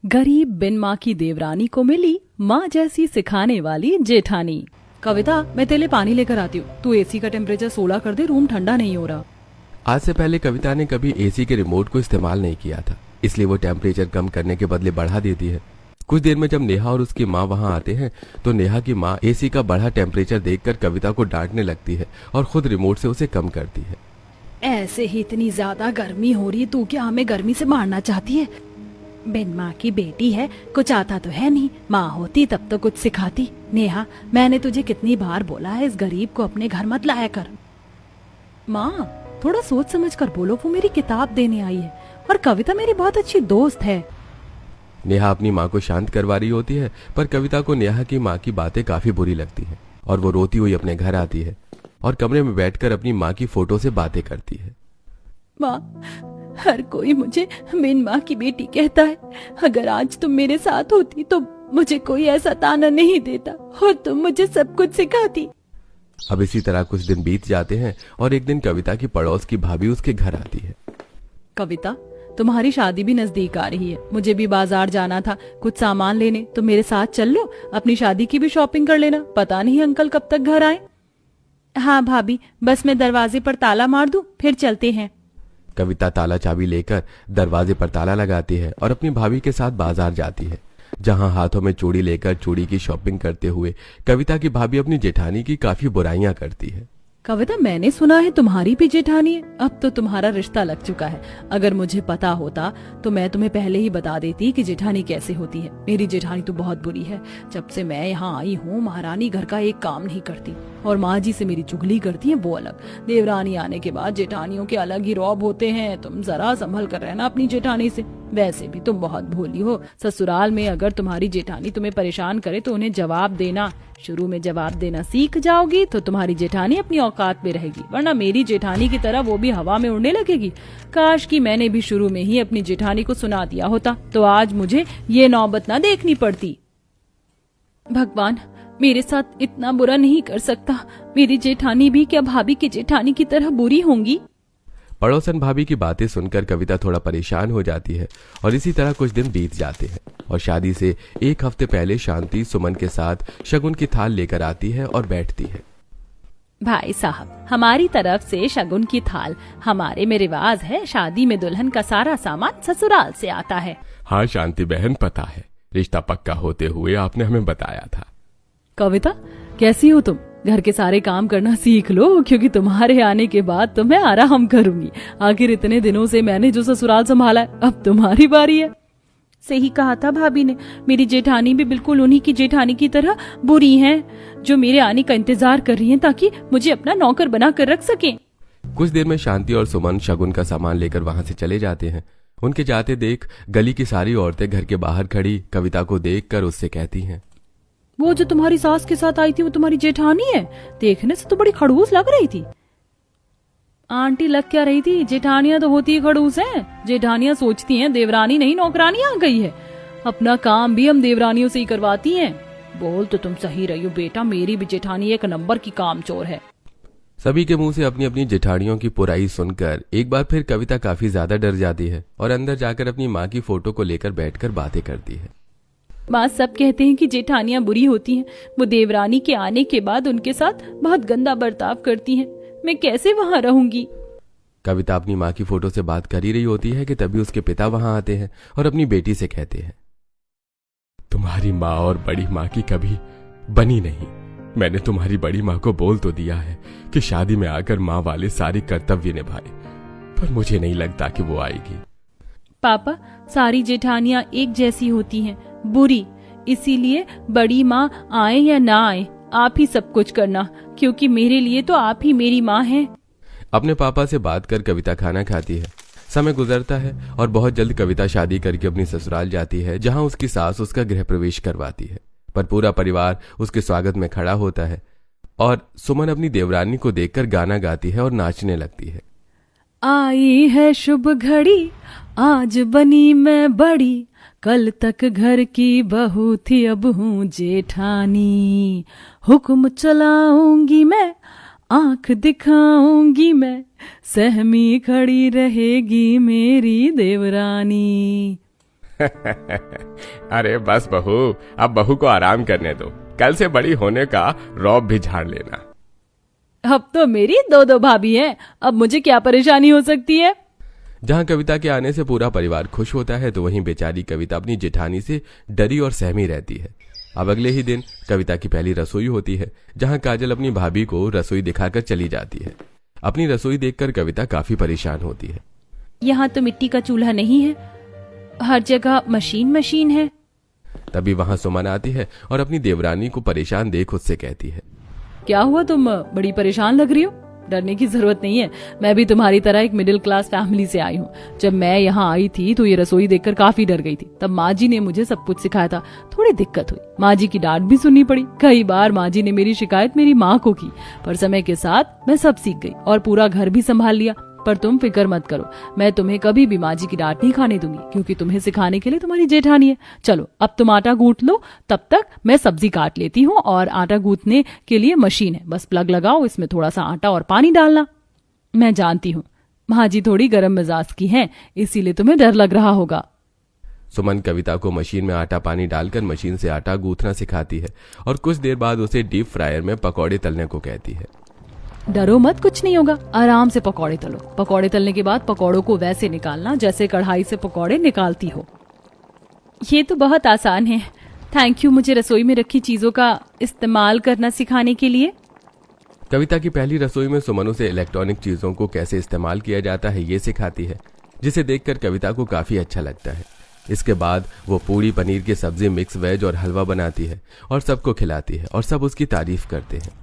गरीब बिन माँ की देवरानी को मिली माँ जैसी सिखाने वाली जेठानी। कविता, मैं तेरे लिए पानी लेकर आती हूँ। तू एसी का टेम्परेचर 16 कर दे, रूम ठंडा नहीं हो रहा। आज से पहले कविता ने कभी एसी के रिमोट को इस्तेमाल नहीं किया था, इसलिए वो टेम्परेचर कम करने के बदले बढ़ा देती है। कुछ देर में जब नेहा और उसकी माँ वहाँ आते हैं तो नेहा की माँ एसी का बढ़ा टेम्परेचर देखकर कविता को डांटने लगती है और खुद रिमोट से उसे कम करती है। ऐसे ही इतनी ज्यादा गर्मी हो रही, तू क्या हमें गर्मी से मारना चाहती है? बिन माँ की बेटी है, कुछ आता तो है नहीं। माँ होती तब तो कुछ सिखाती। नेहा, मैंने तुझे कितनी बार बोला है इस गरीब को अपने घर मत लाया कर। माँ, थोड़ा सोच समझ कर बोलो, वो मेरी किताब देने आई है और कविता मेरी बहुत अच्छी दोस्त है। नेहा अपनी माँ को शांत करवा रही होती है, पर कविता को नेहा की माँ की बातें काफी बुरी लगती हैं और वो रोती हुई अपने घर आती है और कमरे में बैठकर अपनी माँ की फोटो से बातें करती है। माँ, हर कोई मुझे बिन माँ की बेटी कहता है। अगर आज तुम मेरे साथ होती तो मुझे कोई ऐसा ताना नहीं देता और तुम मुझे सब कुछ सिखाती। अब इसी तरह कुछ दिन बीत जाते हैं और एक दिन कविता की पड़ोस की भाभी उसके घर आती है। कविता, तुम्हारी शादी भी नजदीक आ रही है, मुझे भी बाजार जाना था कुछ सामान लेने, तो मेरे साथ चल लो, अपनी शादी की भी शॉपिंग कर लेना। पता नहीं अंकल कब तक घर आए। हाँ भाभी, बस मैं दरवाजे पर ताला मार दूं, फिर चलते हैं। कविता ताला चाबी लेकर दरवाजे पर ताला लगाती है और अपनी भाभी के साथ बाजार जाती है, जहां हाथों में चूड़ी लेकर चूड़ी की शॉपिंग करते हुए कविता की भाभी अपनी जेठानी की काफी बुराइयां करती है। कविता, मैंने सुना है तुम्हारी भी जेठानी है। अब तो तुम्हारा रिश्ता लग चुका है। अगर मुझे पता होता तो मैं तुम्हें पहले ही बता देती कि जेठानी कैसे होती है। मेरी जेठानी तो बहुत बुरी है। जब से मैं यहाँ आई हूँ, महारानी घर का एक काम नहीं करती और माँ जी से मेरी चुगली करती है, वो अलग। देवरानी आने के बाद जेठानियों के अलग ही रौब होते हैं। तुम जरा संभल कर रहना अपनी जेठानी से। वैसे भी तुम बहुत भोली हो। ससुराल में अगर तुम्हारी जेठानी तुम्हें परेशान करे तो उन्हें जवाब देना। शुरू में जवाब देना सीख जाओगी तो तुम्हारी जेठानी अपनी औकात में रहेगी, वरना मेरी जेठानी की तरह वो भी हवा में उड़ने लगेगी। काश कि मैंने भी शुरू में ही अपनी जेठानी को सुना दिया होता, तो आज मुझे ये नौबत ना देखनी पड़ती। भगवान, मेरे साथ इतना बुरा नहीं कर सकता। मेरी जेठानी भी क्या भाभी की जेठानी की तरह बुरी होंगी? पड़ोसन भाभी की बातें सुनकर कविता थोड़ा परेशान हो जाती है और इसी तरह कुछ दिन बीत जाते हैं और शादी से एक हफ्ते पहले शांति सुमन के साथ शगुन की थाल लेकर आती है और बैठती है। भाई साहब, हमारी तरफ से शगुन की थाल। हमारे में रिवाज है, शादी में दुल्हन का सारा सामान ससुराल से आता है। हाँ शांति बहन, पता है, रिश्ता पक्का होते हुए आपने हमें बताया था। कविता, कैसी हो तुम? घर के सारे काम करना सीख लो, क्योंकि तुम्हारे आने के बाद तो मैं आराम करूंगी। आखिर इतने दिनों से मैंने जो ससुराल संभाला है, अब तुम्हारी बारी है। सही कहा था भाभी ने, मेरी जेठानी भी बिल्कुल उन्हीं की जेठानी की तरह बुरी हैं, जो मेरे आने का इंतजार कर रही हैं ताकि मुझे अपना नौकर बना कर रख सकें। कुछ देर में शांति और सुमन शगुन का सामान लेकर वहां से चले जाते हैं। उनके जाते देख गली की सारी औरतें घर के बाहर खड़ी कविता को देखकर उससे कहती हैं, वो जो तुम्हारी सास के साथ आई थी वो तुम्हारी जेठानी है? देखने से तो बड़ी खड़ूस लग रही थी। आंटी लग क्या रही थी? जेठानियां तो होती ही खड़ूस हैं। जेठानियां सोचती हैं देवरानी नहीं नौकरानी आ गई है। अपना काम भी हम देवरानियों से ही करवाती हैं। बोल तो तुम सही रही हो बेटा, मेरी भी जेठानी एक नंबर की कामचोर है। सभी के मुंह से अपनी अपनी जेठानियों की बुराई सुनकर एक बार फिर कविता काफी ज्यादा डर जाती है और अंदर जाकर अपनी माँ की फोटो को लेकर बैठकर बातें करती है। माँ, सब कहते हैं कि जेठानियां बुरी होती हैं। वो देवरानी के आने के बाद उनके साथ बहुत गंदा बर्ताव करती हैं। मैं कैसे वहाँ रहूंगी? कविता अपनी माँ की फोटो से बात कर ही रही होती है कि तभी उसके पिता वहां आते हैं और अपनी बेटी से कहते हैं, तुम्हारी माँ और बड़ी माँ की कभी बनी नहीं। मैंने तुम्हारी बड़ी माँ को बोल तो दिया है कि शादी में आकर माँ वाले सारी कर्तव्य निभाए, पर मुझे नहीं लगता कि वो आएगी। पापा, सारी जेठानियां एक जैसी होती हैं, बुरी। इसीलिए बड़ी माँ आए या ना आए, आप ही सब कुछ करना, क्योंकि मेरे लिए तो आप ही मेरी माँ हैं। अपने पापा से बात कर कविता खाना खाती है। समय गुजरता है और बहुत जल्द कविता शादी करके अपनी ससुराल जाती है, जहां उसकी सास उसका गृह प्रवेश करवाती है। पर पूरा परिवार उसके स्वागत में खड़ा होता है और सुमन अपनी देवरानी को देखकर गाना गाती है और नाचने लगती है। आई है शुभ घड़ी, आज बनी मैं बड़ी, कल तक घर की बहू थी अब हूँ जेठानी। हुक्म चलाऊंगी मैं, आंख दिखाऊंगी मैं, सहमी खड़ी रहेगी मेरी देवरानी। अरे बस बहू, अब बहू को आराम करने दो, कल से बड़ी होने का रौब भी झाड़ लेना। अब तो मेरी दो दो भाभी हैं, अब मुझे क्या परेशानी हो सकती है। जहां कविता के आने से पूरा परिवार खुश होता है तो वहीं बेचारी कविता अपनी जेठानी से डरी और सहमी रहती है। अब अगले ही दिन कविता की पहली रसोई होती है, जहां काजल अपनी भाभी को रसोई दिखाकर चली जाती है। अपनी रसोई देखकर कविता काफी परेशान होती है। यहाँ तो मिट्टी का चूल्हा नहीं है, हर जगह मशीन है। तभी वहां सुमन आती है और अपनी देवरानी को परेशान देख उससे कहती है, क्या हुआ, तुम बड़ी परेशान लग रही हो। डरने की जरूरत नहीं है, मैं भी तुम्हारी तरह एक मिडिल क्लास फैमिली से आई हूँ। जब मैं यहाँ आई थी तो ये रसोई देखकर काफी डर गई थी। तब माँ जी ने मुझे सब कुछ सिखाया था। थोड़ी दिक्कत हुई, माँ जी की डांट भी सुननी पड़ी। कई बार माँ जी ने मेरी शिकायत मेरी माँ को की, पर समय के साथ मैं सब सीख गई और पूरा घर भी संभाल लिया। पर तुम फिक्र मत करो, मैं तुम्हें कभी भी माँ जी की डांट नहीं खाने दूंगी, क्योंकि तुम्हें सिखाने के लिए तुम्हारी जेठानी है। चलो अब तुम आटा गूंथ लो, तब तक मैं सब्जी काट लेती हूँ। और आटा गूंथने के लिए मशीन है, बस प्लग लगाओ, इसमें थोड़ा सा आटा और पानी डालना। मैं जानती हूँ माँ जी थोड़ी गर्म मिजाज की हैं, इसीलिए तुम्हें डर लग रहा होगा। सुमन कविता को मशीन में आटा पानी डालकर मशीन से आटा गूंथना सिखाती है और कुछ देर बाद उसे डीप फ्रायर में पकौड़े तलने को कहती है। डरो मत, कुछ नहीं होगा, आराम से पकौड़े तलो। पकौड़े तलने के बाद पकौड़ों को वैसे निकालना जैसे कढ़ाई से पकौड़े निकालती हो। ये तो बहुत आसान है। थैंक यू मुझे रसोई में रखी चीजों का इस्तेमाल करना सिखाने के लिए। कविता की पहली रसोई में सुमन उसे इलेक्ट्रॉनिक चीजों को कैसे इस्तेमाल किया जाता है ये सिखाती है, जिसे देखकर कविता को काफी अच्छा लगता है। इसके बाद वो पूड़ी पनीर की सब्जी, मिक्स वेज और हलवा बनाती है और सबको खिलाती है और सब उसकी तारीफ करते हैं।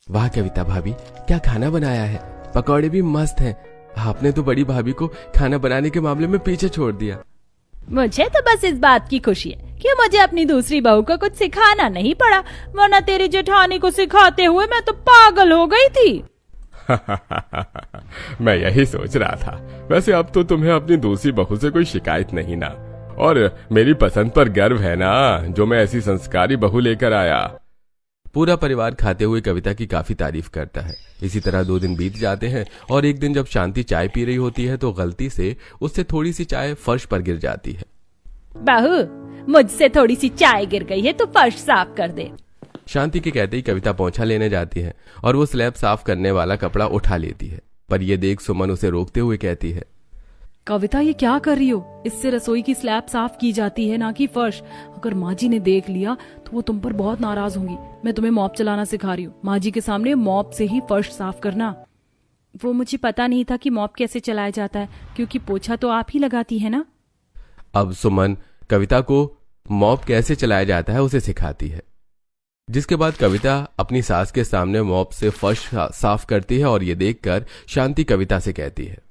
वाह कविता भाभी, क्या खाना बनाया है, पकौड़े भी मस्त हैं। आपने तो बड़ी भाभी को खाना बनाने के मामले में पीछे छोड़ दिया। मुझे तो बस इस बात की खुशी है कि मुझे अपनी दूसरी बहू को कुछ सिखाना नहीं पड़ा, वरना तेरी जेठानी को सिखाते हुए मैं तो पागल हो गई थी। मैं यही सोच रहा था। वैसे अब तो तुम्हें अपनी दूसरी बहू से कोई शिकायत नहीं ना, और मेरी पसंद पर गर्व है ना, जो मैं ऐसी संस्कारी बहू लेकर आया। पूरा परिवार खाते हुए कविता की काफी तारीफ करता है। इसी तरह 2 दिन बीत जाते हैं और एक दिन जब शांति चाय पी रही होती है तो गलती से उससे थोड़ी सी चाय फर्श पर गिर जाती है। बहू, मुझसे थोड़ी सी चाय गिर गई है तो फर्श साफ कर दे। शांति के कहते ही कविता पोंछा लेने जाती है और वो स्लैब साफ करने वाला कपड़ा उठा लेती है, पर यह देख सुमन उसे रोकते हुए कहती है, कविता ये क्या कर रही हो, इससे रसोई की स्लैब साफ की जाती है, ना कि फर्श। अगर माँ जी ने देख लिया तो वो तुम पर बहुत नाराज होंगी। मैं तुम्हें मॉप चलाना सिखा रही हूँ, माँ जी के सामने मॉप से ही फर्श साफ करना। वो मुझे पता नहीं था कि मॉप कैसे चलाया जाता है, क्योंकि पोछा तो आप ही लगाती है ना। अब सुमन कविता को मॉप कैसे चलाया जाता है उसे सिखाती है, जिसके बाद कविता अपनी सास के सामने मॉप से फर्श साफ करती है और ये देखकर शांति कविता से कहती है,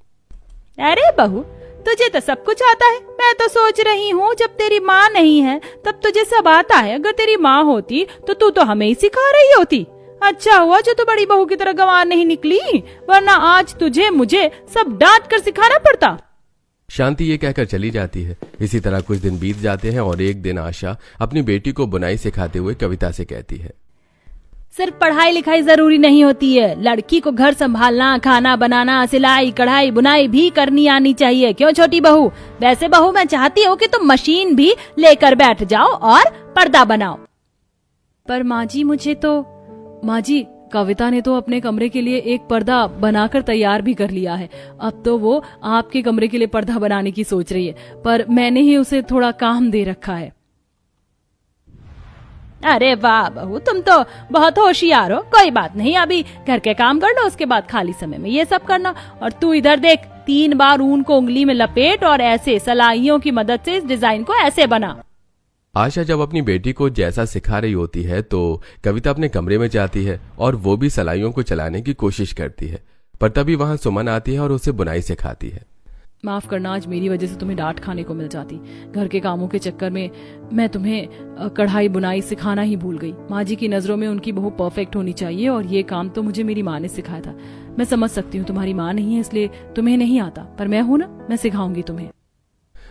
अरे बहू, तुझे तो सब कुछ आता है। मैं तो सोच रही हूँ जब तेरी माँ नहीं है तब तुझे सब आता है। अगर तेरी माँ होती तो तू तो हमें ही सिखा रही होती। अच्छा हुआ जो तू बड़ी बहू की तरह गंवार नहीं निकली, वरना आज तुझे मुझे सब डांट कर सिखाना पड़ता। शांति ये कहकर चली जाती है। इसी तरह कुछ दिन बीत जाते हैं और एक दिन आशा अपनी बेटी को बुनाई सिखाते हुए कविता से कहती है, सिर्फ पढ़ाई लिखाई जरूरी नहीं होती है, लड़की को घर संभालना, खाना बनाना, सिलाई कढ़ाई बुनाई भी करनी आनी चाहिए। क्यों छोटी बहू? वैसे बहू मैं चाहती हूँ कि तुम मशीन भी लेकर बैठ जाओ और पर्दा बनाओ। पर माँ जी माँ जी, कविता ने तो अपने कमरे के लिए एक पर्दा बनाकर तैयार भी कर लिया है। अब तो वो आपके कमरे के लिए पर्दा बनाने की सोच रही है, पर मैंने ही उसे थोड़ा काम दे रखा है। अरे वाह बहू, तुम तो बहुत होशियार हो। कोई बात नहीं, अभी घर के काम कर लो, उसके बाद खाली समय में ये सब करना। और तू इधर देख, 3 बार ऊन को उंगली में लपेट और ऐसे सलाइयों की मदद से इस डिजाइन को ऐसे बना। आशा जब अपनी बेटी को जैसा सिखा रही होती है तो कविता अपने कमरे में जाती है और वो भी सलाइयों को चलाने की कोशिश करती है, पर तभी वहां सुमन आती है और उसे बुनाई सिखाती है। माफ करना, आज मेरी वजह से तुम्हें डांट खाने को मिल जाती। घर के कामों के चक्कर में मैं तुम्हें कढ़ाई बुनाई सिखाना ही भूल गई। माँ जी की नजरों में उनकी बहू परफेक्ट होनी चाहिए और ये काम तो मुझे मेरी माँ ने सिखाया था। मैं समझ सकती हूँ तुम्हारी माँ नहीं है इसलिए तुम्हें नहीं आता, पर मैं हूं ना, मैं सिखाऊंगी तुम्हें।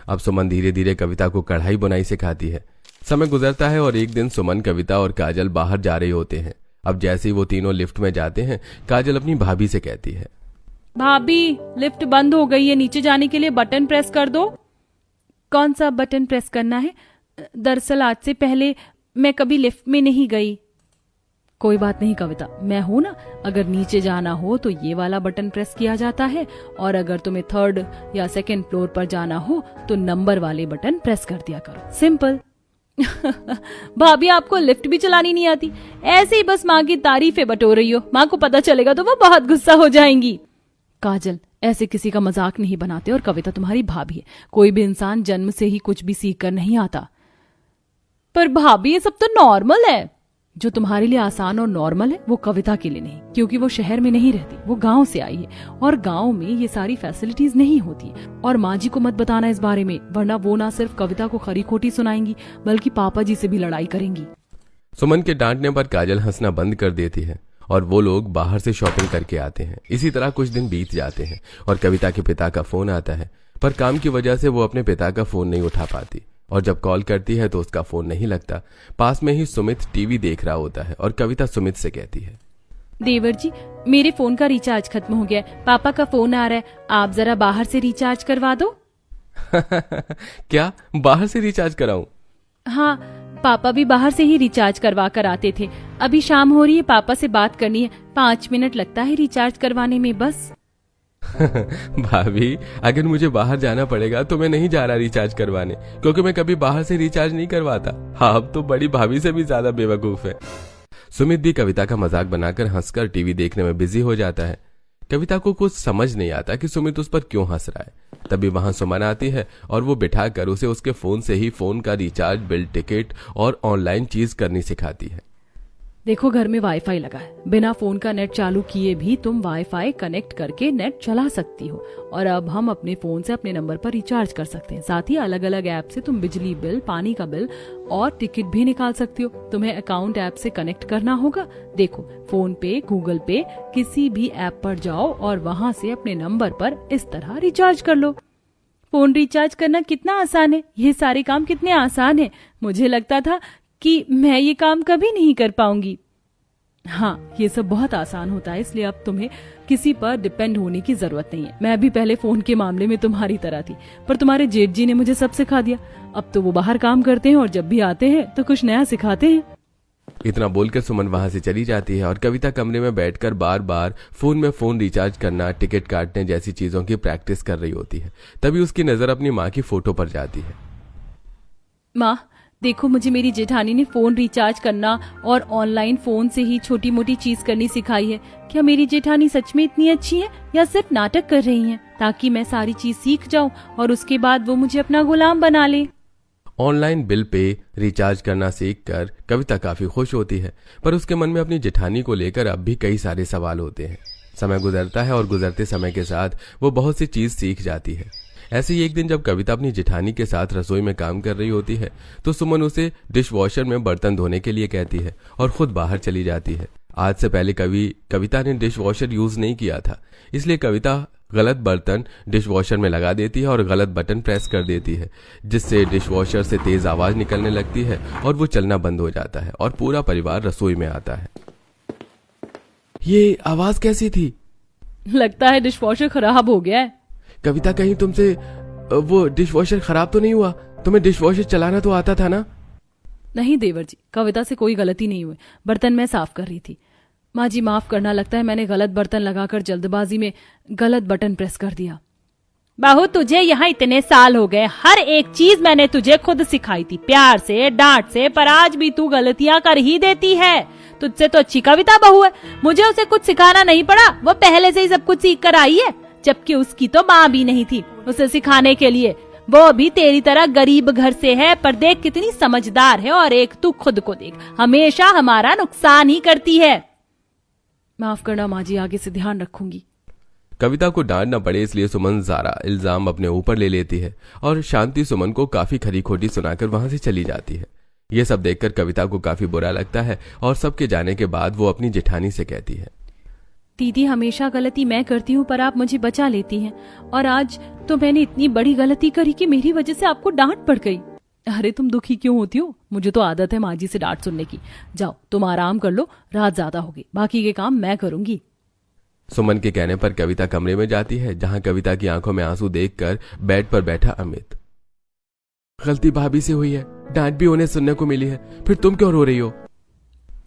अब सुमन धीरे धीरे कविता को कढ़ाई बुनाई सिखाती है। समय गुजरता है और एक दिन सुमन, कविता और काजल बाहर जा रहे होते हैं। अब जैसे ही वो तीनों लिफ्ट में जाते हैं, काजल अपनी भाभी से कहती है, भाभी, लिफ्ट बंद हो गई है, नीचे जाने के लिए बटन प्रेस कर दो। कौन सा बटन प्रेस करना है? दरअसल आज से पहले मैं कभी लिफ्ट में नहीं गई। कोई बात नहीं कविता, मैं हूं ना। अगर नीचे जाना हो तो ये वाला बटन प्रेस किया जाता है, और अगर तुम्हें 3rd या 2nd फ्लोर पर जाना हो तो नंबर वाले बटन प्रेस कर दिया करो। सिंपल। भाभी आपको लिफ्ट भी चलानी नहीं आती, ऐसे ही बस माँ की तारीफें बटोर रही हो। माँ को पता चलेगा तो वो बहुत गुस्सा हो जाएंगी। काजल, ऐसे किसी का मजाक नहीं बनाते, और कविता तुम्हारी भाभी है। कोई भी इंसान जन्म से ही कुछ भी सीख कर नहीं आता। पर भाभी ये सब तो नॉर्मल है। जो तुम्हारे लिए आसान और नॉर्मल है वो कविता के लिए नहीं, क्योंकि वो शहर में नहीं रहती, वो गांव से आई है, और गांव में ये सारी फैसिलिटीज नहीं होती। और माँ जी को मत बताना इस बारे में, वरना वो ना सिर्फ कविता को खरी खोटी सुनाएंगी बल्कि पापा जी से भी लड़ाई करेंगी। सुमन के डांटने पर काजल हंसना बंद कर देती है और वो लोग बाहर से शॉपिंग करके आते हैं। इसी तरह कुछ दिन बीत जाते हैं और कविता के पिता का फोन आता है, पर काम की वजह से वो अपने पिता का फोन नहीं उठा पाती, और जब कॉल करती है तो उसका फोन नहीं लगता। पास में ही सुमित टीवी देख रहा होता है और कविता सुमित से कहती है, देवर जी, मेरे फोन का रिचार्ज खत्म हो गया है, पापा का फोन आ रहा है, आप जरा बाहर से रिचार्ज करवा दो। क्या बाहर से रिचार्ज कराऊं? हाँ, पापा भी बाहर से ही रिचार्ज करवा कर आते थे। अभी शाम हो रही है, पापा से बात करनी है, 5 मिनट लगता है रिचार्ज करवाने में बस। भाभी, अगर मुझे बाहर जाना पड़ेगा तो मैं नहीं जा रहा रिचार्ज करवाने, क्योंकि मैं कभी बाहर से रिचार्ज नहीं करवाता। हाँ, अब तो बड़ी भाभी से भी ज्यादा बेवकूफ है। सुमित भी कविता का मजाक बनाकर हंसकर टीवी देखने में बिजी हो जाता है। कविता को कुछ समझ नहीं आता कि सुमित उस पर क्यों हंस रहा है। तभी वहां सुमन आती है और वो बिठाकर उसे उसके फोन से ही फोन का रिचार्ज, बिल, टिकट और ऑनलाइन चीज करनी सिखाती है। देखो, घर में वाईफाई लगा है, बिना फोन का नेट चालू किए भी तुम वाईफाई कनेक्ट करके नेट चला सकती हो, और अब हम अपने फोन से अपने नंबर पर रिचार्ज कर सकते हैं। साथ ही अलग अलग ऐप से तुम बिजली बिल, पानी का बिल और टिकट भी निकाल सकती हो। तुम्हें अकाउंट ऐप से कनेक्ट करना होगा। देखो, फोन पे, गूगल पे, किसी भी ऐप पर जाओ और वहां से अपने नंबर पर इस तरह रिचार्ज कर लो। फोन रिचार्ज करना कितना आसान है, ये सारे काम कितने आसान है। मुझे लगता था कि मैं ये काम कभी नहीं कर पाऊंगी। हाँ, ये सब बहुत आसान होता है, इसलिए अब तुम्हें किसी पर डिपेंड होने की जरूरत नहीं है। मैं भी पहले फोन के मामले में तुम्हारी तरह थी, पर तुम्हारे जेठ जी ने मुझे सब सिखा दिया। अब तो वो बाहर काम करते हैं और जब भी आते हैं तो कुछ नया सिखाते हैं। इतना बोलकर सुमन वहां से चली जाती है और कविता कमरे में बैठकर बार बार फोन में फोन रिचार्ज करना, टिकट काटने जैसी चीजों की प्रैक्टिस कर रही होती है। तभी उसकी नजर अपनी माँ की फोटो पर जाती है। माँ, देखो, मुझे मेरी जेठानी ने फोन रिचार्ज करना और ऑनलाइन फोन से ही छोटी मोटी चीज करनी सिखाई है। क्या मेरी जेठानी सच में इतनी अच्छी है या सिर्फ नाटक कर रही हैं, ताकि मैं सारी चीज सीख जाऊं और उसके बाद वो मुझे अपना गुलाम बना ले? ऑनलाइन बिल पे रिचार्ज करना सीखकर कविता काफी खुश होती है, पर उसके मन में अपनी जेठानी को लेकर अब भी कई सारे सवाल होते हैं। समय गुजरता है और गुजरते समय के साथ वो बहुत सी चीज सीख जाती है। ऐसे ही एक दिन जब कविता अपनी जेठानी के साथ रसोई में काम कर रही होती है तो सुमन उसे डिश वॉशर में बर्तन धोने के लिए कहती है और खुद बाहर चली जाती है। आज से पहले कविता ने डिश वॉशर यूज नहीं किया था, इसलिए कविता गलत बर्तन डिश वॉशर में लगा देती है और गलत बटन प्रेस कर देती है, जिससे डिश वॉशर से तेज आवाज निकलने लगती है और वो चलना बंद हो जाता है और पूरा परिवार रसोई में आता है। ये आवाज कैसी थी? लगता है डिश वॉशर खराब हो गया है। कविता, कहीं तुमसे वो डिश वॉशर खराब तो नहीं हुआ? तुम्हें डिश वॉशर चलाना तो आता था ना? नहीं देवर जी, कविता से कोई गलती नहीं हुई, बर्तन मैं साफ कर रही थी। माँ जी माफ करना, लगता है मैंने गलत बर्तन लगाकर जल्दबाजी में गलत बटन प्रेस कर दिया। बहू, तुझे यहाँ इतने साल हो गए, हर एक चीज मैंने तुझे खुद सिखाई थी, प्यार से, डांट से, पर आज भी तू गलतियां कर ही देती है। तुझसे तो अच्छी कविता बहू है, मुझे उसे कुछ सिखाना नहीं पड़ा, वो पहले से ही सब कुछ सीख कर आई है। जबकि उसकी तो माँ भी नहीं थी उसे सिखाने के लिए। वो भी तेरी तरह गरीब घर से है, पर देख कितनी समझदार है, और एक तू खुद को देख, हमेशा हमारा नुकसान ही करती है। माफ करना माँ जी, आगे से ध्यान रखूंगी। कविता को डांट न पड़े इसलिए सुमन सारा इल्जाम अपने ऊपर ले लेती है और शांति सुमन को काफी खरी खोटी सुनाकर वहां से चली जाती है। ये सब देखकर कविता को काफी बुरा लगता है और सबके जाने के बाद वो अपनी जेठानी से कहती है, दीदी, हमेशा गलती मैं करती हूँ पर आप मुझे बचा लेती हैं, और आज तो मैंने इतनी बड़ी गलती करी कि मेरी वजह से आपको डांट पड़ गई। अरे तुम दुखी क्यों होती हो? मुझे तो आदत है माँ जी से डांट सुनने की। जाओ तुम आराम कर लो, रात ज्यादा होगी, बाकी के काम मैं करूंगी। सुमन के कहने पर कविता कमरे में जाती है जहां कविता की आंखों में आंसू देखकर बेड पर बैठा अमित गलती भाभी से हुई है, डांट भी उन्हें सुनने को मिली है, फिर तुम क्यों रो रही हो?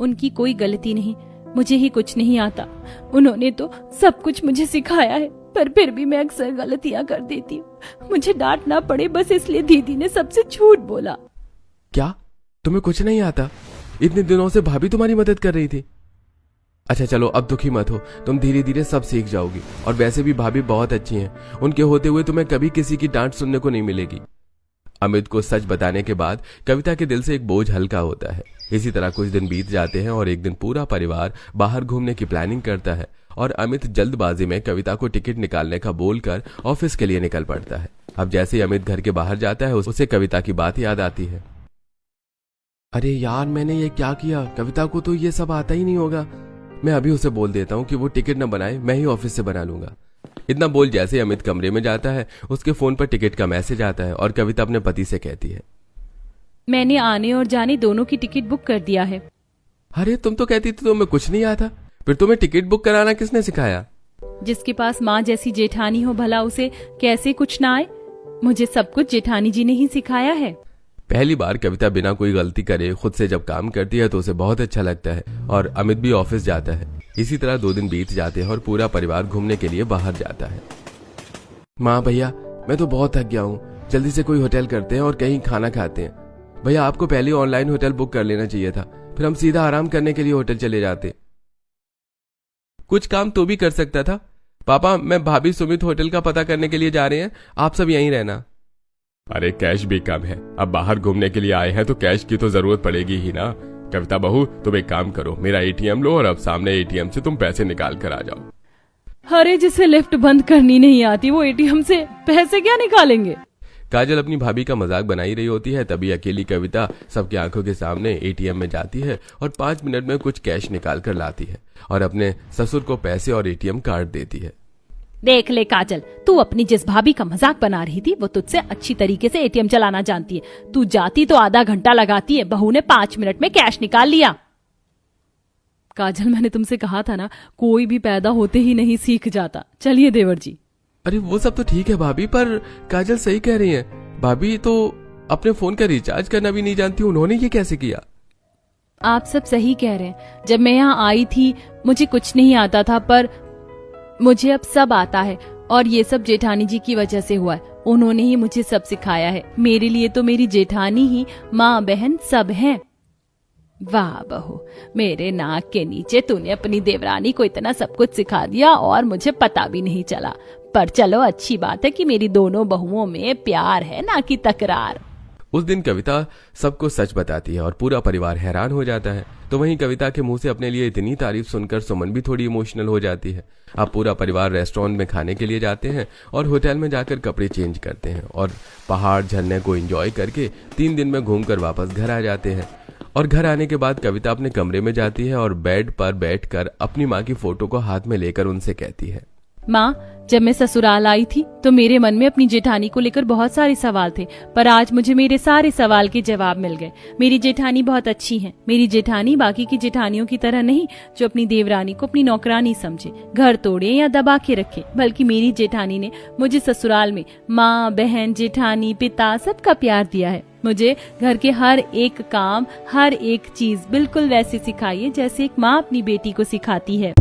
उनकी कोई गलती नहीं, मुझे ही कुछ नहीं आता। उन्होंने तो सब कुछ मुझे सिखाया है, पर फिर भी मैं अक्सर गलतियां कर देती हूँ। मुझे डांट ना पड़े बस इसलिए दीदी ने सबसे झूठ बोला। क्या तुम्हें कुछ नहीं आता? इतने दिनों से भाभी तुम्हारी मदद कर रही थी। अच्छा चलो अब दुखी मत हो, तुम धीरे धीरे सब सीख जाओगी। और वैसे भी भाभी बहुत अच्छी हैं, उनके होते हुए तुम्हें कभी किसी की डांट सुनने को नहीं मिलेगी। अमित को सच बताने के बाद कविता के दिल से एक बोझ हल्का होता है। इसी तरह कुछ दिन बीत जाते हैं और एक दिन पूरा परिवार बाहर घूमने की प्लानिंग करता है और अमित जल्दबाजी में कविता को टिकट निकालने का बोलकर ऑफिस के लिए निकल पड़ता है। अब जैसे ही अमित घर के बाहर जाता है उसे कविता की बात याद आती है। अरे यार, मैंने ये क्या किया? कविता को तो ये सब आता ही नहीं होगा। मैं अभी उसे बोल देता हूँ कि वो टिकट न बनाए, मैं ही ऑफिस से बना लूंगा। इतना बोल जैसे ही अमित कमरे में जाता है उसके फोन पर टिकट का मैसेज आता है और कविता अपने पति से कहती है, मैंने आने और जाने दोनों की टिकट बुक कर दिया है। अरे तुम तो कहती थी तुम्हें कुछ नहीं आता, फिर तुम्हें टिकट बुक कराना किसने सिखाया? जिसके पास माँ जैसी जेठानी हो भला उसे कैसे कुछ ना आए? मुझे सब कुछ जेठानी जी ने ही सिखाया है। पहली बार कविता बिना कोई गलती करे खुद से जब काम करती है तो उसे बहुत अच्छा लगता है और अमित भी ऑफिस जाता है। इसी तरह 2 दिन बीत जाते हैं और पूरा परिवार घूमने के लिए बाहर जाता है। माँ भैया, मैं तो बहुत थक गया हूँ, जल्दी से कोई होटल करते हैं और कहीं खाना खाते हैं। भैया आपको पहले ऑनलाइन होटल बुक कर लेना चाहिए था, फिर हम सीधा आराम करने के लिए होटल चले जाते। कुछ काम तो भी कर सकता था। पापा, मैं भाभी सुमित होटल का पता करने के लिए जा रहे हैं, आप सब यहीं रहना। अरे कैश भी कम है, अब बाहर घूमने के लिए आए हैं तो कैश की तो जरूरत पड़ेगी ही ना। कविता बहू, तुम एक काम करो, मेरा एटीएम लो और अब सामने एटीएम से तुम पैसे निकाल कर आ जाओ। अरे जिसे लिफ्ट बंद करनी नहीं आती वो एटीएम से पैसे क्या निकालेंगे? काजल अपनी भाभी का मजाक बनाई रही होती है, तभी अकेली कविता सबकी आंखों के सामने एटीएम में जाती है और 5 मिनट में कुछ कैश निकाल कर लाती है और अपने ससुर को पैसे और एटीएम कार्ड देती है। देख ले काजल, तू अपनी जिस भाभी का मजाक बना रही थी वो तुझसे अच्छी तरीके से एटीएम चलाना जानती है। तू जाती तो आधा घंटा लगाती है, बहू ने 5 मिनट में कैश निकाल लिया। काजल, मैंने तुमसे कहा था ना, कोई भी पैदा होते ही नहीं सीख जाता। चलिए देवर जी। अरे वो सब तो ठीक है भाभी, पर काजल सही कह रही है। भाभी तो अपने फोन का रिचार्ज करना भी नहीं जानती, उन्होंने ये कैसे किया? आप सब सही कह रहे हैं। जब मैं यहाँ आई थी मुझे कुछ नहीं आता था, पर मुझे अब सब आता है और ये सब जेठानी जी की वजह से हुआ है। उन्होंने ही मुझे सब सिखाया है। मेरे लिए तो मेरी जेठानी ही माँ बहन सब हैं। वाह बहू, मेरे नाक के नीचे तूने अपनी देवरानी को इतना सब कुछ सिखा दिया और मुझे पता भी नहीं चला। पर चलो, अच्छी बात है कि मेरी दोनों बहुओं में प्यार है, ना कि तकरार। उस दिन कविता सबको सच बताती है और पूरा परिवार हैरान हो जाता है। तो वहीं कविता के मुंह से अपने लिए इतनी तारीफ सुनकर सुमन भी थोड़ी इमोशनल हो जाती है। अब पूरा परिवार रेस्टोरेंट में खाने के लिए जाते हैं और होटल में जाकर कपड़े चेंज करते हैं और पहाड़ झरने को एंजॉय करके 3 दिन में घूमकर वापस घर आ जाते हैं। और घर आने के बाद कविता अपने कमरे में जाती है और बेड पर बैठकर अपनी माँ की फोटो को हाथ में लेकर उनसे कहती है, माँ, जब मैं ससुराल आई थी तो मेरे मन में अपनी जेठानी को लेकर बहुत सारे सवाल थे, पर आज मुझे मेरे सारे सवाल के जवाब मिल गए। मेरी जेठानी बहुत अच्छी है। मेरी जेठानी बाकी की जेठानियों की तरह नहीं जो अपनी देवरानी को अपनी नौकरानी समझे, घर तोड़े या दबा के रखे, बल्कि मेरी जेठानी ने मुझे ससुराल में माँ बहन जेठानी पिता सबका प्यार दिया है। मुझे घर के हर एक काम, हर एक चीज बिल्कुल वैसे सिखाई है जैसे एक माँ अपनी बेटी को सिखाती है।